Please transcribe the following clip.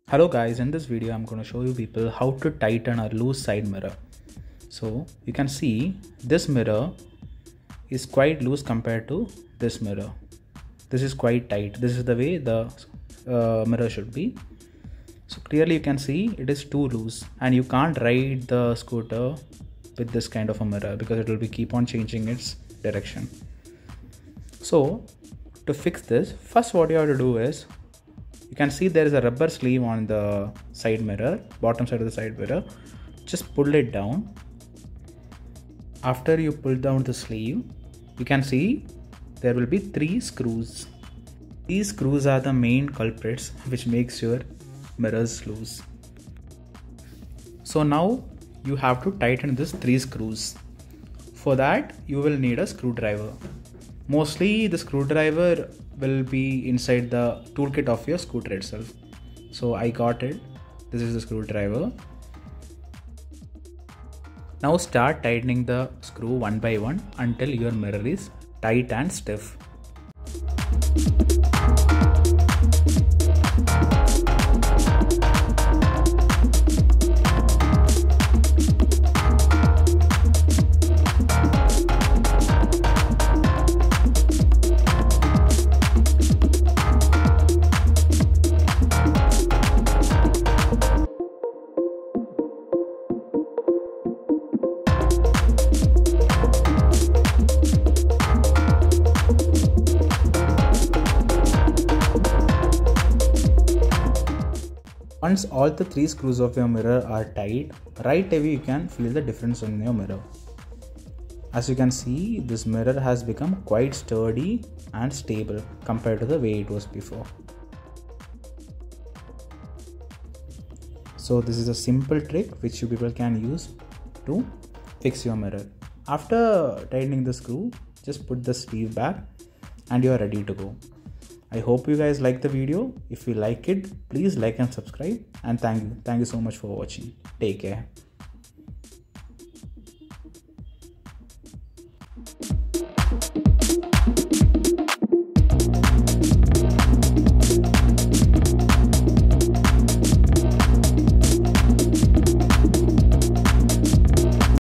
Hello guys, in this video I'm going to show you people how to tighten a loose side mirror. So you can see this mirror is quite loose compared to this mirror. This is quite tight. This is the way the mirror should be. So clearly you can see it is too loose and you can't ride the scooter with this kind of a mirror because it will be keep on changing its direction. So to fix this, first what you have to do is, you can see there is a rubber sleeve on the side mirror, bottom side of the side mirror. Just pull it down. After you pull down the sleeve, you can see there will be 3 screws. These screws are the main culprits which makes your mirrors loose. So now you have to tighten these 3 screws. For that you will need a screwdriver. Mostly the screwdriver will be inside the toolkit of your scooter itself. So I got it. This is the screwdriver. Now start tightening the screw one by one until your mirror is tight and stiff. Once all the 3 screws of your mirror are tight, right away you can feel the difference in your mirror. As you can see, this mirror has become quite sturdy and stable compared to the way it was before. So this is a simple trick which you people can use to fix your mirror. After tightening the screw, just put the sleeve back and you are ready to go. I hope you guys like the video. If you like it, please like and subscribe, and thank you so much for watching. Take care.